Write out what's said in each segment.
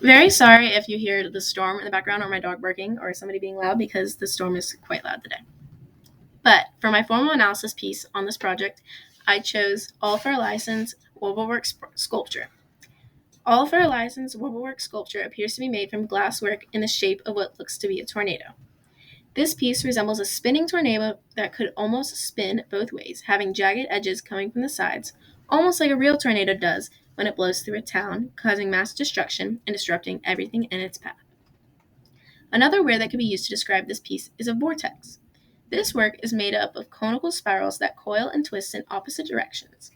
Very sorry if you hear the storm in the background or my dog barking or somebody being loud because the storm is quite loud today. But for my formal analysis piece on this project, I chose all for a license Wirbelwerk sculpture. All for a license Wirbelwerk sculpture appears to be made from glasswork in the shape of what looks to be a tornado. This piece resembles a spinning tornado that could almost spin both ways, having jagged edges coming from the sides, almost like a real tornado does when it blows through a town, causing mass destruction and disrupting everything in its path. Another word that could be used to describe this piece is a vortex. This work is made up of conical spirals that coil and twist in opposite directions.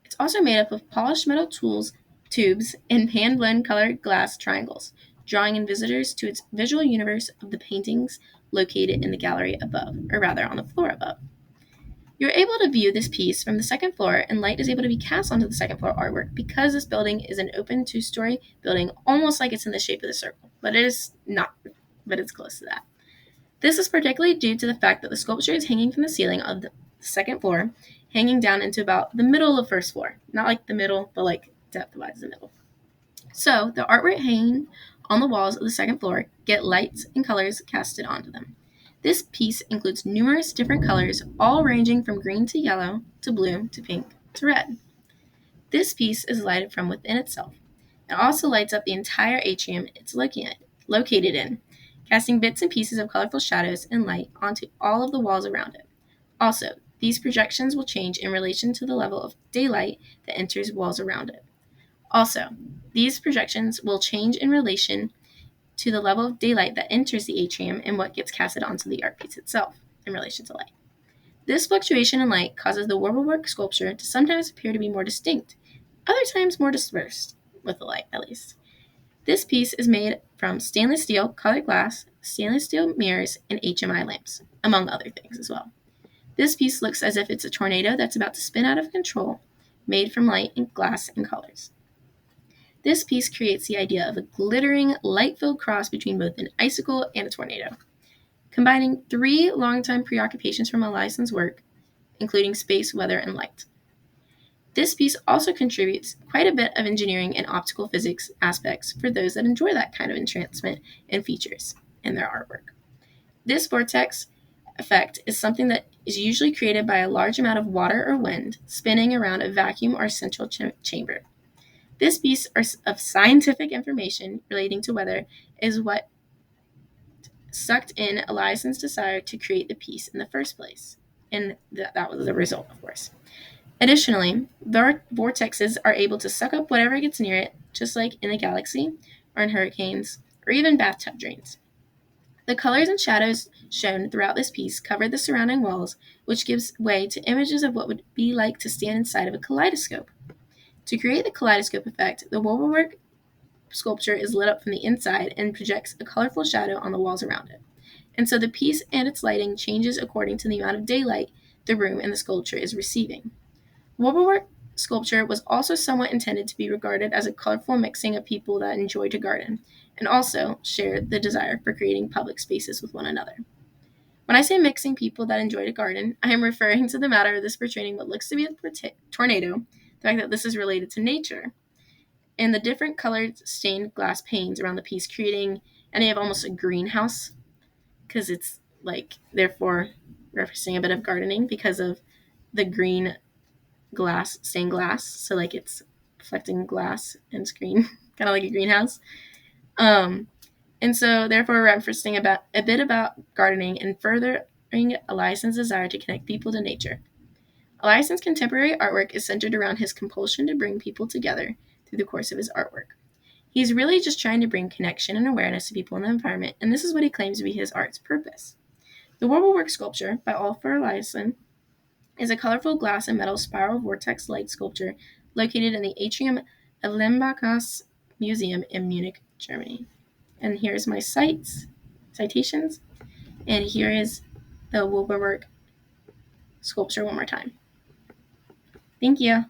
It's also made up of polished metal tubes, and hand-blown colored glass triangles, drawing in visitors to its visual universe of the paintings located in the gallery above, or rather on the floor above. You're able to view this piece from the second floor, and light is able to be cast onto the second floor artwork because this building is an open two-story building, almost like it's in the shape of the circle, but it is not, but it's close to that. This is particularly due to the fact that the sculpture is hanging from the ceiling of the second floor, hanging down into about the middle of the first floor. Not like the middle, but like depth-wise the middle. So the artwork hanging on the walls of the second floor get lights and colors casted onto them. This piece includes numerous different colors, all ranging from green to yellow to blue to pink to red. This piece is lighted from within itself. It also lights up the entire atrium it's located in, casting bits and pieces of colorful shadows and light onto all of the walls around it. Also, these projections will change in relation to the level of daylight that enters walls around it. Also, these projections will change in relation to the level of daylight that enters the atrium and what gets casted onto the art piece itself in relation to light. This fluctuation in light causes the Wirbelwerk sculpture to sometimes appear to be more distinct, other times more dispersed, with the light at least. This piece is made from stainless steel, colored glass, stainless steel mirrors, and HMI lamps, among other things as well. This piece looks as if it's a tornado that's about to spin out of control, made from light and glass and colors. This piece creates the idea of a glittering, light-filled cross between both an icicle and a tornado, combining three longtime preoccupations from Eliason's work, including space, weather, and light. This piece also contributes quite a bit of engineering and optical physics aspects for those that enjoy that kind of entrancement and features in their artwork. This vortex effect is something that is usually created by a large amount of water or wind spinning around a vacuum or central chamber. This piece of scientific information relating to weather is what sucked in Eliason's desire to create the piece in the first place, and that was the result, of course. Additionally, the vortexes are able to suck up whatever gets near it, just like in the galaxy, or in hurricanes, or even bathtub drains. The colors and shadows shown throughout this piece cover the surrounding walls, which gives way to images of what would be like to stand inside of a kaleidoscope. To create the kaleidoscope effect, the Wirbelwerk sculpture is lit up from the inside and projects a colorful shadow on the walls around it. And so the piece and its lighting changes according to the amount of daylight the room and the sculpture is receiving. Wirbelwerk sculpture was also somewhat intended to be regarded as a colorful mixing of people that enjoy to garden, and also share the desire for creating public spaces with one another. When I say mixing people that enjoy to garden, I am referring to the matter of this portraying what looks to be a tornado, the fact that this is related to nature, and the different colored stained glass panes around the piece, creating any of almost a greenhouse, because it's like, therefore, referencing a bit of gardening because of the green glass, stained glass, so like it's reflecting glass and screen, kind of like a greenhouse. And so therefore referencing about a bit about gardening and furthering Eliason's desire to connect people to nature. Eliason's contemporary artwork is centered around his compulsion to bring people together through the course of his artwork. He's really just trying to bring connection and awareness to people in the environment, and this is what he claims to be his art's purpose. The Wirbelwerk sculpture by Alfred Eliason is a colorful glass and metal spiral vortex light sculpture located in the atrium of Limbacher Museum in Munich, Germany. And here's my citations, and here is the Wirbelwerk sculpture one more time. Thank you.